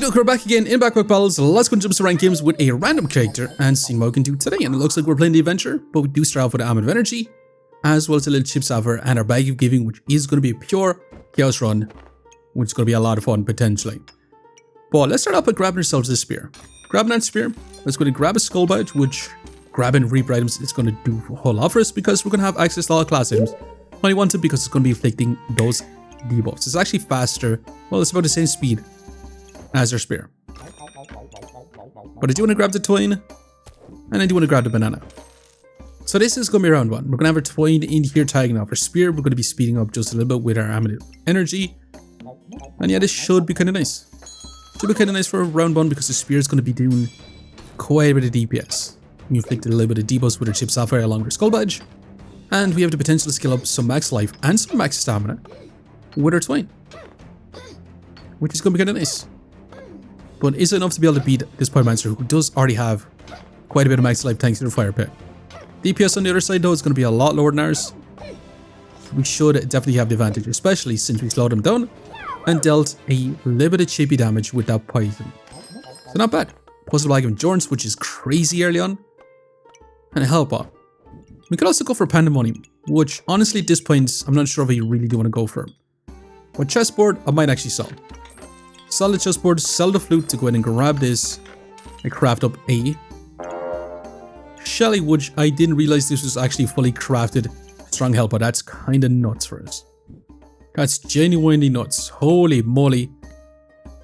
look, we're back again in Backpack Battles. Let's go jump to rank games with a random character and see what we can do today. And it looks like we're playing the adventure, but we do start off with Amulet of Energy, as well as a little Chip Sapphire and our Bag of Giving, which is going to be a pure Chaos run, which is going to be a lot of fun potentially. But let's start off by grabbing ourselves a spear. Grabbing that spear, let's go to grab a Skull Badge, which grabbing Reaper items is going to do a whole lot for us because we're going to have access to all class items. I want it because it's going to be inflicting those debuffs. It's actually faster, well, it's about the same speed as our spear. But I do want to grab the twine, and I do want to grab the banana. So this is going to be round one. We're going to have our twine in here tagging off our spear. We're going to be speeding up just a little bit with our Amulet of Energy. And yeah, this should be kind of nice. Should be kind of nice for round one because the spear is going to be doing quite a bit of DPS. We inflicted a little bit of debuffs with our Chip Sapphire along with our Skull Badge. And we have the potential to skill up some max life and some max stamina with our twine, which is going to be kind of nice. But is it enough to be able to beat this Pyromancer, who does already have quite a bit of max life thanks to the Fire Pit? DPS on the other side though is going to be a lot lower than ours. We should definitely have the advantage, especially since we slowed him down and dealt a little bit of chippy damage with that poison. So not bad. Puzzle Bag of Endurance, which is crazy early on, and a Help Bot. We could also go for Pandemonium, which honestly at this point I'm not sure if I really do want to go for. But Chessboard I might actually sell. Sell the chessboard, sell the flute to go ahead and grab this and craft up a Shelly, which I didn't realize this was actually fully crafted strong help, but that's kind of nuts for us. That's genuinely nuts. Holy moly.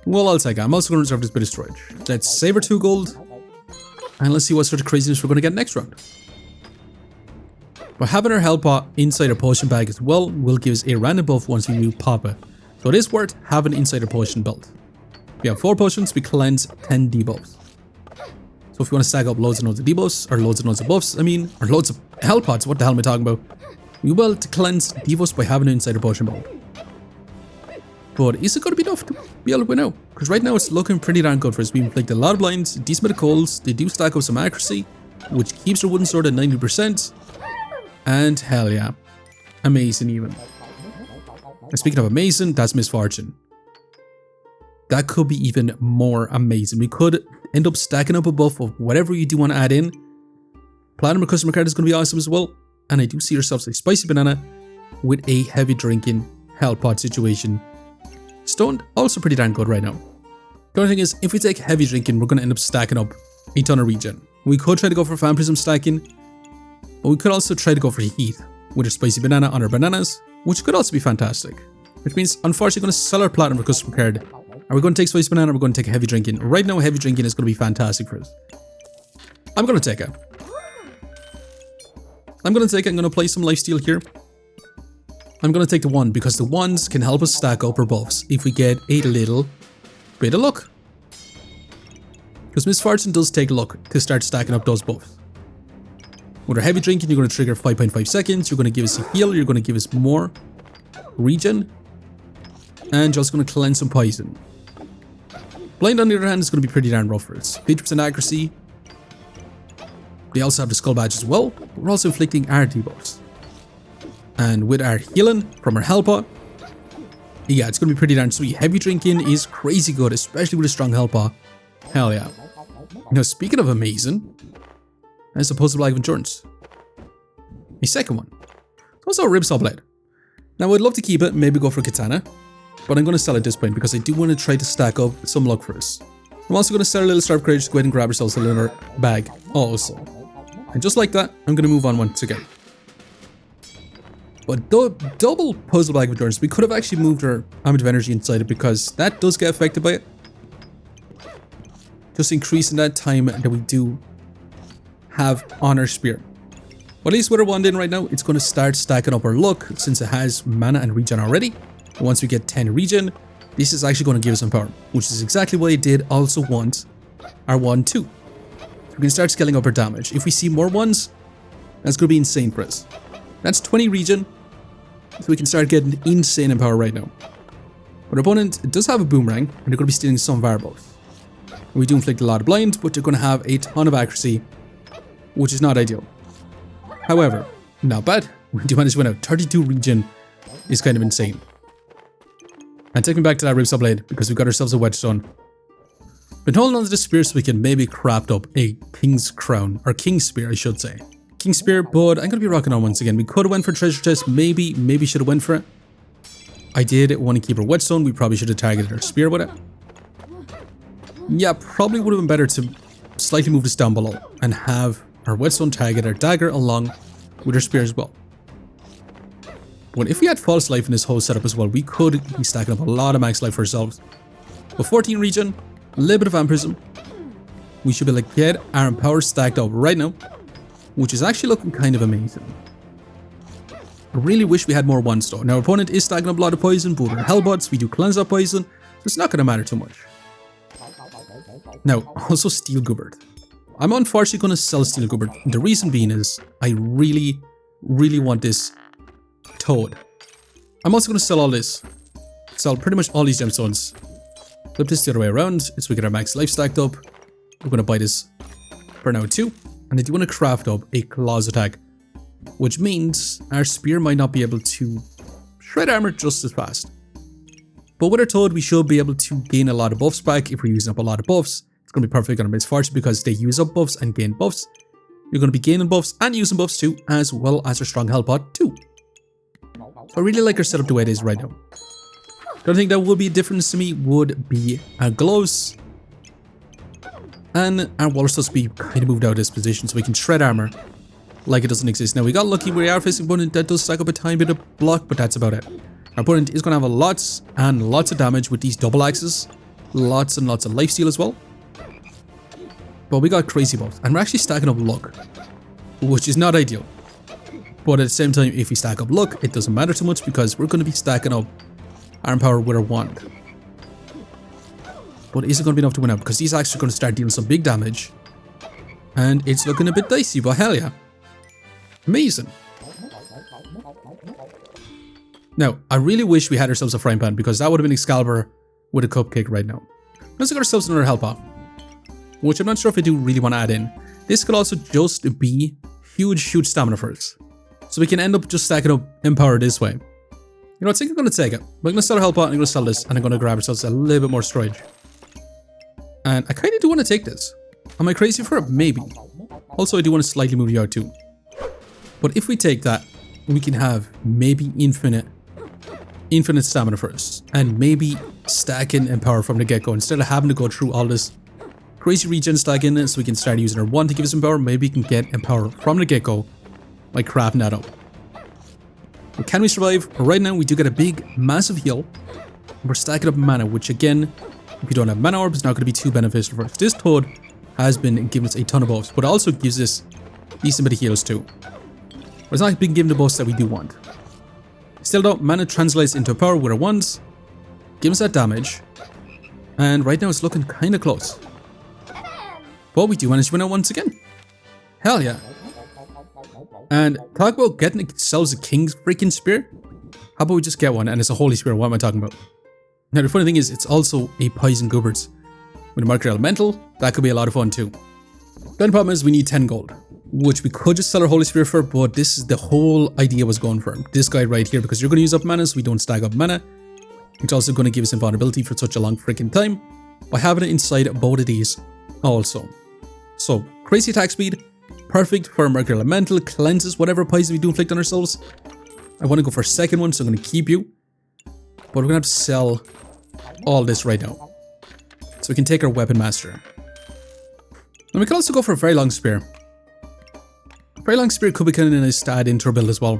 Well, I'll take it. I'm also going to reserve this bit of storage. Let's Saber 2 gold. And let's see what sort of craziness we're going to get next round. But having our health pot inside our potion bag as well will give us a random buff once we do pop it. So it is worth having inside our potion belt. We have 4 potions, we cleanse 10 debuffs. So if you want to stack up loads and loads of debuffs, or loads and loads of buffs, or loads of health pots, what the hell am I talking about? We will to cleanse debuffs by having it inside our potion belt. But is it going to be enough to be able to win out? Because right now it's looking pretty darn good for us. We inflict a lot of blinds, a decent bit of coals, they do stack up some accuracy, which keeps our wooden sword at 90%. And hell yeah, amazing even. And speaking of amazing, that's Misfortune. That could be even more amazing. We could end up stacking up a buff of whatever you do want to add in. Platinum or customer card is going to be awesome as well. And I do see ourselves a spicy banana with a heavy drinking health pot situation. Stoned, also pretty darn good right now. The only thing is, if we take heavy drinking, we're going to end up stacking up a ton of regen. We could try to go for Fan Prism stacking, but we could also try to go for heat with a spicy banana on our bananas, which could also be fantastic. Which means, unfortunately, we're going to sell our platinum for customer card. Are we going to take spicy banana or are we going to take heavy drinking? Right now, heavy drinking is going to be fantastic for us. I'm going to take it. I'm going to play some lifesteal here. I'm going to take the 1 because the 1s can help us stack up our buffs if we get a little bit of luck. Because Misfortune does take luck to start stacking up those buffs. With our heavy drinking, you're going to trigger 5.5 seconds, you're going to give us a heal, you're going to give us more regen, and you're also going to cleanse some poison. Blind on the other hand is going to be pretty darn rough for us. 50% accuracy. They also have the Skull Badge as well, but we're also inflicting our debuffs. And with our healing from our health pot, yeah, it's going to be pretty darn sweet. Heavy drinking is crazy good, especially with a strong health pot. Hell yeah. Now speaking of amazing, as opposed to Bag of Endurance. A second one. Also a Ribsaw Blade. Now I'd love to keep it, maybe go for Katana, but I'm going to sell at this point because I do want to try to stack up some luck for us. I'm also going to sell a little Starved Courage to go ahead and grab ourselves a little bag also. And just like that, I'm going to move on once again. But double Puzzle Bag of Endurance, we could have actually moved our Amulet of Energy inside it because that does get affected by it. Just increasing that time that we do have on our spear. But at least with our wand in right now, it's going to start stacking up our luck since it has mana and regen already. And once we get 10 regen, this is actually going to give us some power, which is exactly what I did also want our wand too. So we can start scaling up our damage. If we see more ones, that's going to be insane for us. That's 20 regen, so we can start getting insane in power right now. But our opponent does have a boomerang, and they're going to be stealing some of our buffs. We do inflict a lot of blind, but they're going to have a ton of accuracy, which is not ideal. However, not bad. We do manage to win out. 32 regen is kind of insane. And take me back to that Ribsaw Blade because we've got ourselves a Wedgestone. Been holding on to the spear so we can maybe craft up a king's crown, or king's spear I should say. King's spear, but I'm going to be rocking on once again. We could have went for treasure chest, maybe should have went for it. I did want to keep our whetstone, we probably should have targeted our spear with it. Yeah, probably would have been better to slightly move this down below and have our whetstone target our dagger along with our spear as well. But if we had false life in this whole setup as well, we could be stacking up a lot of max life for ourselves. But 14 regen, a little bit of vampirism, we should be able to get our empower stacked up right now, which is actually looking kind of amazing. I really wish we had more ones though. Now our opponent is stacking up a lot of poison, but we're hellbots, we do cleanse that poison, so it's not going to matter too much. Now, also Steel Gubbard. I'm unfortunately going to sell Steel Gubbard. The reason being is I really want this Toad. I'm also going to sell all this. Sell pretty much all these gemstones. Flip this the other way around so we get our max life stacked up. We're going to buy this for now too. And I do want to craft up a claws attack, which means our spear might not be able to shred armor just as fast. But with our Toad, we should be able to gain a lot of buffs back if we're using up a lot of buffs. It's going to be perfect on our Misfortune because they use up buffs and gain buffs. You're going to be gaining buffs and using buffs too, as well as our strong health pot too. I really like our setup the way it is right now. The only thing that would be a difference to me would be our gloves. And our wall stuff be kind of moved out of this position so we can shred armor like it doesn't exist. Now we got lucky, we are facing an opponent that does stack up a tiny bit of block, but that's about it. Our opponent is going to have lots and lots of damage with these double axes. Lots and lots of lifesteal as well. But we got crazy buffs, and we're actually stacking up luck, which is not ideal. But at the same time, if we stack up luck, it doesn't matter too much because we're going to be stacking up arm power with our wand. But is it going to be enough to win out? Because these axes are going to start dealing some big damage. And it's looking a bit dicey, but hell yeah. Amazing. Now, I really wish we had ourselves a frying pan because that would have been Excalibur with a cupcake right now. Let's get ourselves another health pot, which I'm not sure if I do really want to add in. This could also just be huge stamina for us. So we can end up just stacking up Empower this way. You know, I think I'm going to take it. We're going to sell a health pot and I'm going to sell this and I'm going to grab ourselves a little bit more storage. And I kind of do want to take this. Am I crazy for it? Maybe. Also, I do want to slightly move you out too. But if we take that, we can have maybe infinite stamina for us. And maybe stacking Empower from the get-go instead of having to go through all this crazy regen stacking so we can start using our wand to give us Empower. Maybe we can get Empower from the get-go by crafting that up. But can we survive? Right now, we do get a big, massive heal. We're stacking up mana, which again, if you don't have mana orb, it's not going to be too beneficial for us. This Toad has been giving us a ton of buffs, but also gives us a decent bit of heals too. But it's not been given the buffs that we do want. Still though, mana translates into power with our wands, gives us that damage, and right now it's looking kind of close. But we do manage to win out once again. Hell yeah. And talk about getting ourselves a king's freaking spear. How about we just get one and it's a holy spear? What am I talking about? Now the funny thing is it's also a poison Gubbards. With a Mercury Elemental, that could be a lot of fun too. The only problem is we need 10 gold, which we could just sell our holy spear for, but this is the whole idea was going for. This guy right here, because you're going to use up mana so we don't stack up mana. It's also going to give us invulnerability for such a long freaking time by having it inside both of these also. So crazy attack speed, perfect for Mercury Elemental, cleanses whatever poison we do inflict on ourselves. I want to go for a second one, so I'm going to keep you. But we're going to have to sell all this right now. So we can take our Weapon Master. And we can also go for a very long spear. A very long spear could be kind of nice to add into our build as well.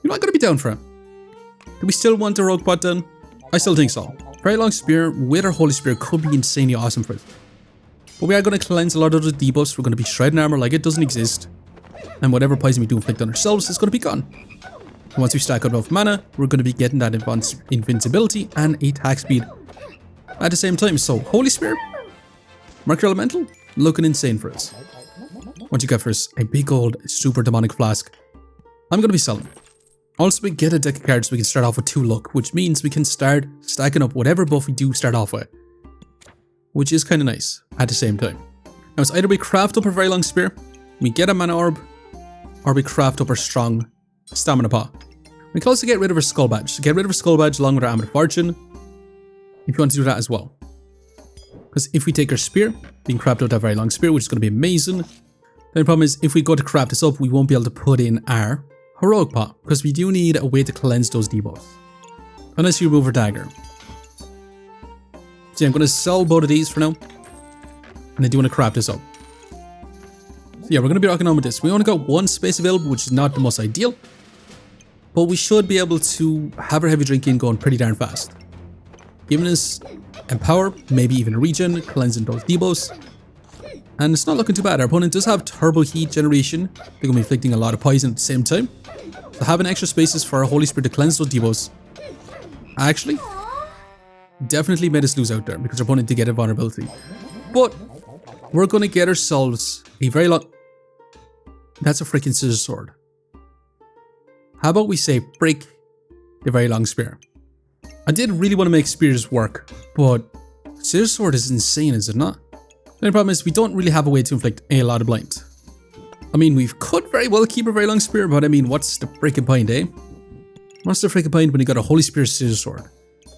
You know, I'm going to be down for it. Do we still want a rogue pot then? I still think so. Very long spear with our holy spear could be insanely awesome for it. But we are going to cleanse a lot of the debuffs. We're going to be shredding armor like it doesn't exist. And whatever poison we do inflict on ourselves is going to be gone. And once we stack up enough mana, we're going to be getting that invincibility and attack speed at the same time. So holy spear, Mercury Elemental, looking insane for us. Once you get for us a big old super demonic flask, I'm going to be selling. Also, we get a deck of cards so we can start off with 2 luck, which means we can start stacking up whatever buff we do start off with, which is kind of nice at the same time. Now it's either we craft up a very long spear, we get a mana orb, or we craft up our strong stamina pot. We can also get rid of our skull badge. So get rid of our skull badge along with our Amulet of Fortune if you want to do that as well. Because if we take our spear, we can craft out that very long spear, which is going to be amazing. Then the problem is, if we go to craft this up, we won't be able to put in our heroic pot, because we do need a way to cleanse those debuffs. Unless you remove our dagger. So yeah, I'm going to sell both of these for now. And I do want to craft this up. So yeah, we're going to be rocking on with this. We only got one space available, which is not the most ideal. But we should be able to have our heavy drinking going pretty darn fast. Giving us empower, maybe even regen, cleansing those debuffs. And it's not looking too bad. Our opponent does have turbo heat generation. They're going to be inflicting a lot of poison at the same time. So having extra spaces for our Holy Spirit to cleanse those debuffs actually definitely made us lose out there, because our opponent did get a vulnerability. But we're going to get ourselves a very long... That's a freaking scissor sword. How about we say break the very long spear? I did really want to make spears work, but scissor sword is insane, is it not? The only problem is we don't really have a way to inflict a lot of blind. I mean, we could very well keep a very long spear, but I mean, what's the freaking point, eh? What's the freaking point when you got a Holy Spear scissor sword?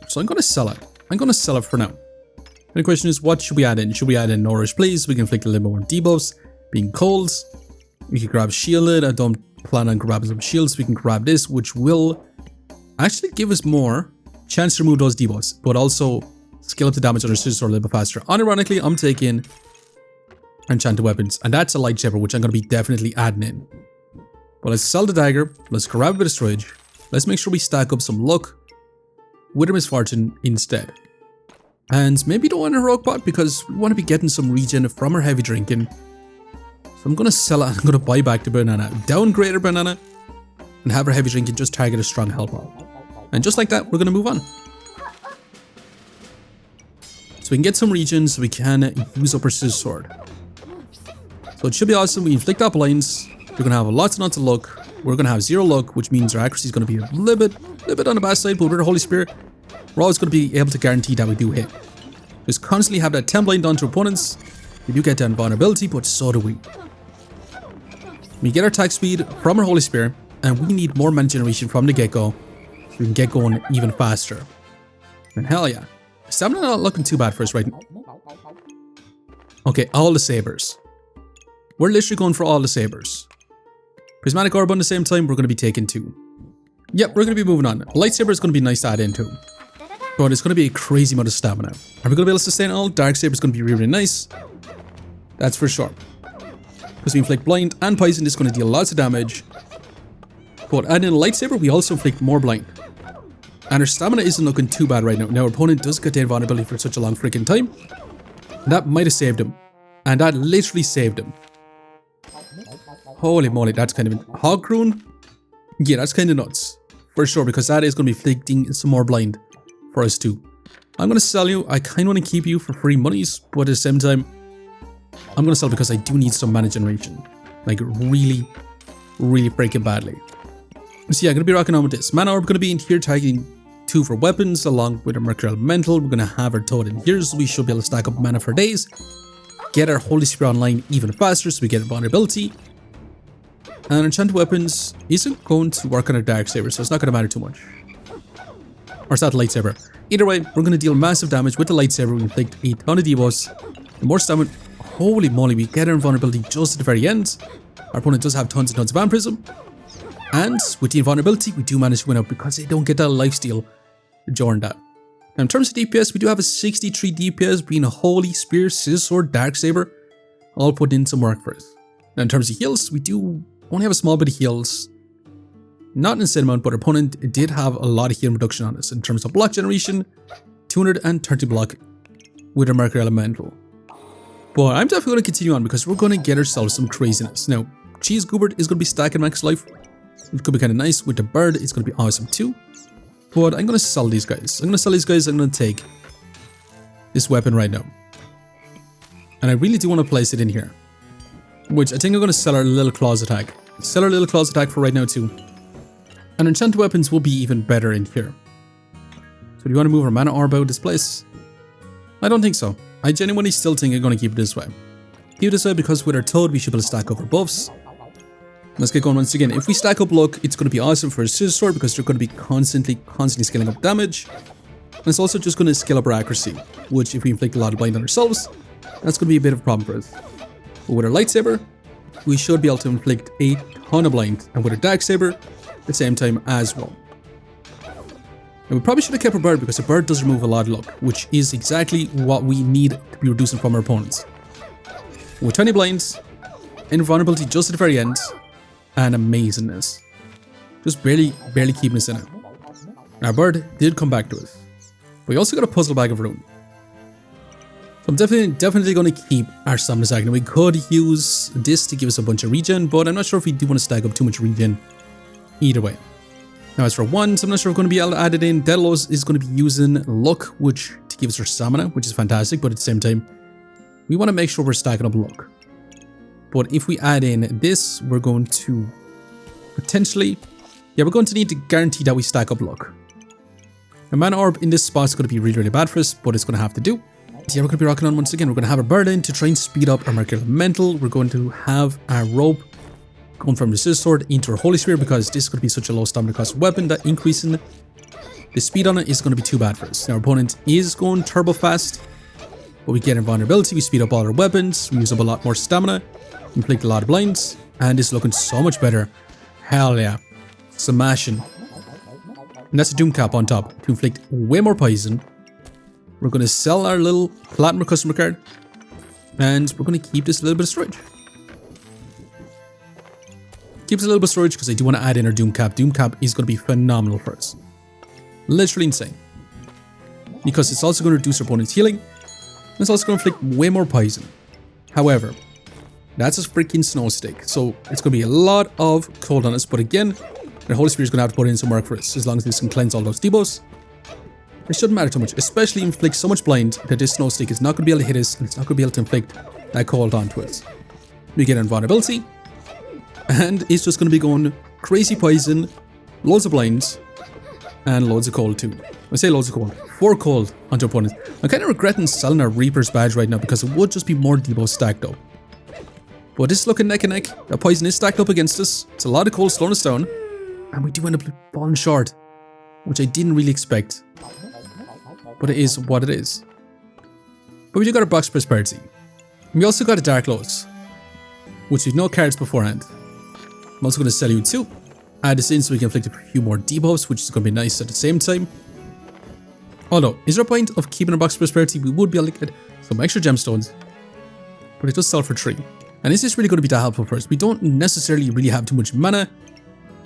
So I'm going to sell it. I'm going to sell it for now. And the question is, what should we add in? Should we add in Nourish, please? We can inflict a little more debuffs. Being cold. We can grab Shielded. I don't plan on grabbing some shields. We can grab this, which will actually give us more chance to remove those debuffs, but also scale up the damage on our scissor sword a little bit faster. Unironically, I'm taking Enchanted weapons, and that's a lightsaber, which I'm going to be definitely adding in. But let's sell the dagger. Let's grab a bit of storage. Let's make sure we stack up some luck with our misfortune instead. And maybe don't want a heroic pot, because we want to be getting some regen from our heavy drinking. So I'm going to sell it. I'm going to buy back the banana, downgrade our banana, and have our heavy drinking just target a strong health pot. And just like that, we're going to move on. So we can get some regen so we can use up our scissor sword. So it should be awesome. We inflict up lines. We're going to have lots and lots of luck. We're going to have 0 luck, which means our accuracy is going to be a little bit on the bad side, but with our Holy Spirit, we're always going to be able to guarantee that we do hit. Just constantly have that 10 blind done to opponents. We do get down vulnerability, but so do we. We get our attack speed from our Holy Spirit, and we need more mana generation from the get-go, so we can get going even faster. And hell yeah. Stamina not looking too bad for us right now. Okay, all the sabers. We're literally going for all the sabers. Prismatic Orb on the same time, we're going to be taking 2. Yep, we're going to be moving on. Lightsaber is going to be nice to add into. But it's going to be a crazy amount of stamina. Are we going to be able to sustain all? Dark Saber is going to be really, really nice. That's for sure. Because we inflict blind and poison, is going to deal lots of damage. But adding in a lightsaber, we also inflict more blind. And our stamina isn't looking too bad right now. Now our opponent does get down vulnerability for such a long freaking time. That might have saved him. And that literally saved him. Holy moly, that's kind of... Hog Croon? Yeah, that's kind of nuts. For sure, because that is going to be inflicting some more blind for us too. I'm going to sell you. I kind of want to keep you for free monies, but at the same time, I'm going to sell because I do need some mana generation. Like really, really freaking badly. So yeah, I'm going to be rocking on with this. Mana Orb going to be in here targeting 2 for weapons along with a Mercury Elemental. We're going to have our Toad in here, so we should be able to stack up mana for days. Get our Holy Spirit online even faster so we get vulnerability. And Enchanted Weapons isn't going to work on our Dark Saber, so it's not going to matter too much. Or it's not Lightsaber. Either way, we're going to deal massive damage with the Lightsaber. We inflict a ton of debuffs. The more stamina... Holy moly, we get our invulnerability just at the very end. Our opponent does have tons and tons of Vampirism. And with the invulnerability, we do manage to win out because they don't get that lifesteal during that. Now, in terms of DPS, we do have a 63 DPS being a Holy Spear, Scissor Sword, Dark Saber, all put in some work for us. Now, in terms of heals, we do only have a small bit of heals. Not an insane amount, but our opponent did have a lot of healing reduction on us. In terms of block generation, 230 block with our Mercury Elemental. But I'm definitely going to continue on because we're going to get ourselves some craziness. Now, Cheese Goobert is going to be stacking max life, which could be kind of nice. With the bird, it's going to be awesome too. But I'm going to sell these guys. I'm going to take this weapon right now. And I really do want to place it in here. Which I think I'm going to sell our little claws attack. Sell our little claws attack for right now too. And enchanted weapons will be even better in here. So do you want to move our mana orb out of this place? I don't think so. I genuinely still think I'm going to keep it this way. Keep it this way because with our Toad we should be able to stack up our buffs. Let's get going once again. If we stack up luck, it's going to be awesome for a Scissor Sword because they're going to be constantly scaling up damage. And it's also just going to scale up our accuracy, which if we inflict a lot of blind on ourselves, that's going to be a bit of a problem for us. But with our lightsaber, we should be able to inflict a ton of blind, and with our dark saber, at the same time as well. And we probably should have kept our bird because a bird does remove a lot of luck, which is exactly what we need to be reducing from our opponents. With 20 blinds, invulnerability just at the very end, and amazingness. Just barely keeping us in it. Our bird did come back to us. But we also got a puzzle bag of rune. So I'm definitely going to keep our stamina stack. Now we could use this to give us a bunch of regen, but I'm not sure if we do want to stack up too much regen either way. Now as for wands, I'm not sure if we're going to be able to add it in. Daedalus is going to be using luck, which to give us our stamina, which is fantastic, but at the same time, we want to make sure we're stacking up luck. But if we add in this, we're going to potentially, we're going to need to guarantee that we stack up luck. A mana orb in this spot is going to be really bad for us, but it's going to have to do. Yeah, we're going to be rocking on once again. We're going to have a bird in to try and speed up our Mercury Elemental. We're going to have our rope going from the Scissorsword into our Holy Spear because this is going to be such a low stamina cost weapon that increasing the speed on it is going to be too bad for us. Now our opponent is going turbo fast, but we get invulnerability, we speed up all our weapons, we use up a lot more stamina, inflict a lot of blinds, and it's looking so much better. Hell yeah. Smashing. And that's a Doom Cap on top to inflict way more poison. We're going to sell our little Platinum customer card. And we're going to keep this a little bit of storage. Keep this a little bit of storage because I do want to add in our Doom Cap. Doom Cap is going to be phenomenal for us. Literally insane. Because it's also going to reduce our opponent's healing. And it's also going to inflict way more poison. However, that's a freaking snow stick. So it's going to be a lot of cold on us. But again, the Holy Spirit is going to have to put in some work for us. As long as this can cleanse all those debuffs, it shouldn't matter too much. Especially inflict so much blind that this snow stick is not going to be able to hit us. And it's not going to be able to inflict that cold onto us. We get invulnerability. And it's just going to be going crazy poison, loads of blinds, and loads of cold too. I say loads of cold. 4 cold onto opponents. I'm kind of regretting selling our Reaper's badge right now because it would just be more debuffs stacked up. But this is looking neck and neck. The poison is stacked up against us. It's a lot of cold slowing us down. And we do end up falling short, which I didn't really expect. But it is what it is. But we do got a box prosperity. We also got a Dark Lows, which we've no cards beforehand. I'm also going to sell you 2. Add this in so we can inflict a few more debuffs, which is going to be nice at the same time. Although, is there a point of keeping a box prosperity? We would be able to get some extra gemstones. But it does sell for 3. And is this really going to be that helpful for us? We don't necessarily really have too much mana.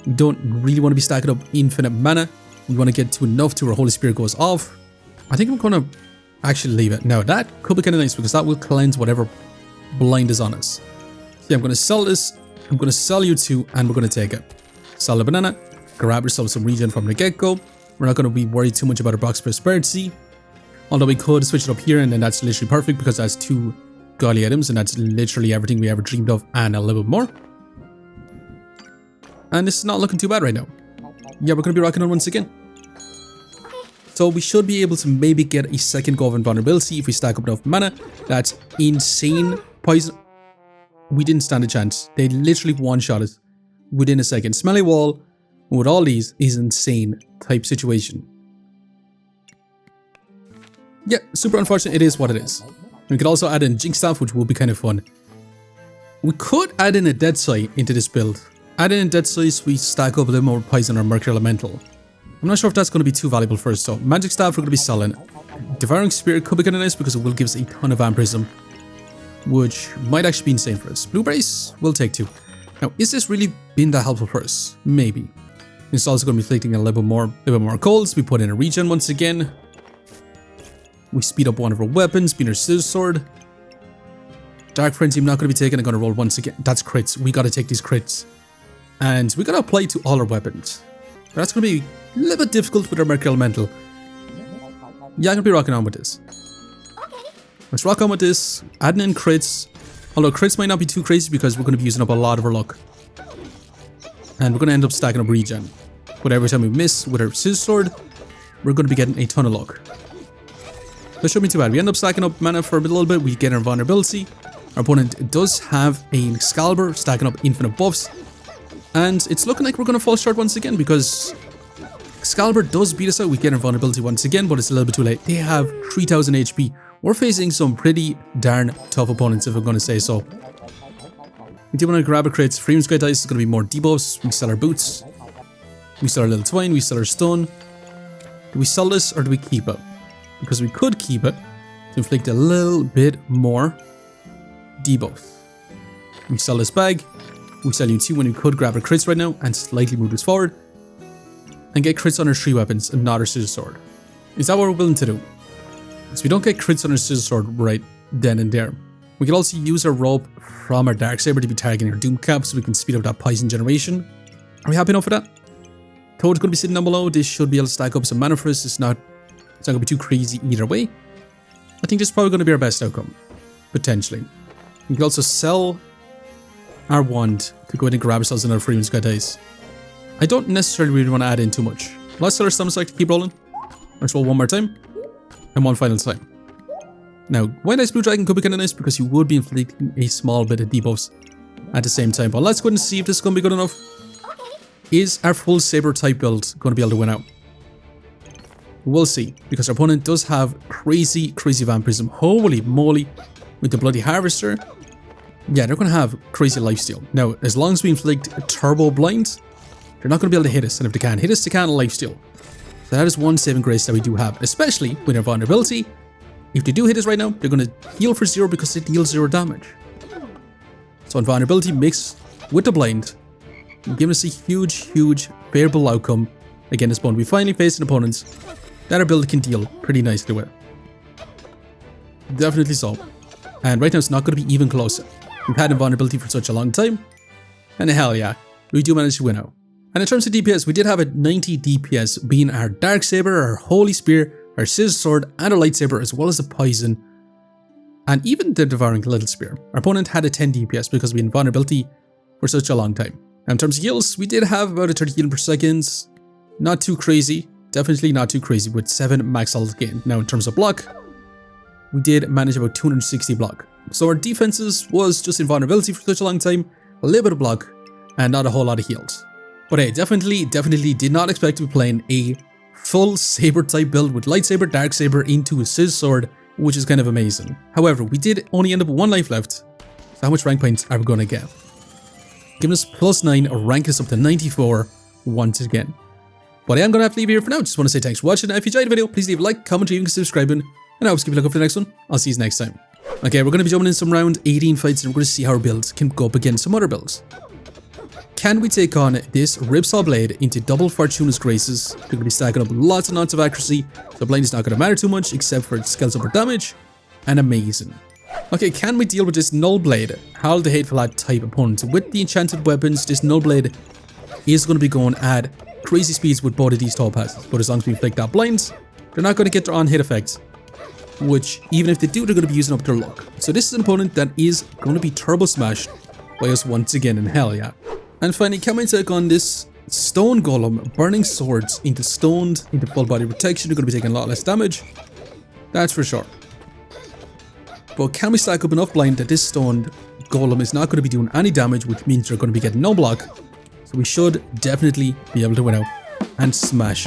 We don't really want to be stacking up infinite mana. We want to get to enough to where Holy Spirit goes off. I think I'm going to actually leave it. Now that could be kind of nice because that will cleanse whatever blind is on us. So yeah, I'm going to sell this. I'm going to sell you 2 and we're going to take it. Sell the banana. Grab ourselves some regen from the get-go. We're not going to be worried too much about our box prosperity. Although we could switch it up here and then that's literally perfect because that's 2 godly items and that's literally everything we ever dreamed of and a little bit more. And this is not looking too bad right now. Yeah, we're going to be rocking on once again. So we should be able to maybe get a second go of invulnerability if we stack up enough mana. That's insane poison. We didn't stand a chance. They literally one-shot us within a second. Smelly Wall with all these is insane type situation. Yeah, super unfortunate. It is what it is. We could also add in Jinx Staff, which will be kind of fun. We could add in a Dead Sight into this build. Add in a Dead Sight so we stack up a little more poison or Mercury Elemental. I'm not sure if that's going to be too valuable for us, so Magic Staff we're going to be selling. Devouring Spirit could be kind of nice because it will give us a ton of vampirism, which might actually be insane for us. Blueberries, we'll take 2. Now, is this really been that helpful for us? Maybe. It's also going to be inflicting a little bit more colds. We put in a regen once again. We speed up one of our weapons, being our Scissorsword. Dark Frenzy I'm not going to be taking. I'm going to roll once again. That's crits. We got to take these crits. And we got to apply to all our weapons. That's going to be a little bit difficult with our Mercury Elemental. Yeah, I'm going to be rocking on with this. Let's rock on with this. Adding in crits. Although crits might not be too crazy because we're going to be using up a lot of our luck. And we're going to end up stacking up regen. But every time we miss with our Scissorsword, we're going to be getting a ton of luck. That shouldn't be too bad. We end up stacking up mana for a little bit. We get our vulnerability. Our opponent does have a Excalibur stacking up infinite buffs. And it's looking like we're going to fall short once again because Excalibur does beat us out. We get invulnerability once again, but it's a little bit too late. They have 3000 HP. We're facing some pretty darn tough opponents, if I'm going to say so. We do want to grab a crates. Freedom Sky Dice is going to be more debuffs. We sell our boots. We sell our little twine. We sell our stun. Do we sell this or do we keep it? Because we could keep it to inflict a little bit more debuffs. We sell this bag. We sell you 2 when we could grab our crits right now and slightly move this forward. And get crits on our 3 weapons and not our scissor sword. Is that what we're willing to do? So we don't get crits on our scissor sword right then and there. We can also use our rope from our dark saber to be targeting our doom cap so we can speed up that poison generation. Are we happy enough with that? Toad's going to be sitting down below. This should be able to stack up some mana for us. It's not going to be too crazy either way. I think this is probably going to be our best outcome. Potentially. We can also sell our wand to go ahead and grab ourselves another Freedom Sky Dice. I don't necessarily really want to add in too much. Let's sell our Summon Select to keep rolling. Let's roll one more time. And one final time. Now, White Ice Blue Dragon could be kind of nice because you would be inflicting a small bit of debuffs at the same time. But let's go ahead and see if this is going to be good enough. Is our full Saber type build going to be able to win out? We'll see, because our opponent does have crazy Vampirism. Holy moly, with the Bloody Harvester. Yeah, they're going to have crazy lifesteal. Now, as long as we inflict a Turbo Blind, they're not going to be able to hit us. And if they can't hit us, they can't lifesteal. So that is one saving grace that we do have, especially with our vulnerability. If they do hit us right now, they're going to heal for 0 because they deal 0 damage. So invulnerability mixed with the blind, giving us a huge favorable outcome against this opponent. We finally faced an opponent that our build can deal pretty nicely with. Definitely so. And right now it's not going to be even closer. We've had invulnerability for such a long time. And hell yeah, we do manage to win out. And in terms of DPS, we did have a 90 DPS being our Dark Saber, our Holy Spear, our Scissor Sword, and our Lightsaber, as well as the Poison, and even the Devouring Little Spear. Our opponent had a 10 DPS because we had invulnerability for such a long time. Now in terms of heals, we did have about a 30 healing per second. Not too crazy. Definitely not too crazy with 7 max health gain. Now in terms of block, we did manage about 260 block. So our defenses was just invulnerability for such a long time, a little bit of block, and not a whole lot of heals. But hey, definitely did not expect to be playing a full Saber type build with Lightsaber, Dark Saber into a Scissor Sword, which is kind of amazing. However, we did only end up with 1 life left. So how much rank points are we going to get? Giving us +9 or rank us up to 94 once again. But I am going to have to leave here for now. Just want to say thanks for watching. And if you enjoyed the video, please leave a like, comment, and subscribing. And I hope to keep a look up for the next one. I'll see you next time. Okay, we're going to be jumping in some round 18 fights and we're going to see how our build can go up against some other builds. Can we take on this Ripsaw Blade into double Fortuna's Graces? They're going to be stacking up lots and lots of accuracy. The blind is not going to matter too much except for its scales over damage. And amazing. Okay, can we deal with this Null Blade, Howl the Hateful Hat type opponent? With the enchanted weapons, this Null Blade is going to be going at crazy speeds with both of these tall passes. But as long as we inflict that blind, they're not going to get their on hit effects. Which, even if they do, they're going to be using up their luck. So this is an opponent that is going to be turbo smashed by us once again, in hell yeah. And finally, can we take on this Stone Golem, burning swords into stoned, into full body protection? They're going to be taking a lot less damage. That's for sure. But can we stack up enough blind that this Stoned Golem is not going to be doing any damage, which means they're going to be getting no block. So we should definitely be able to win out and smash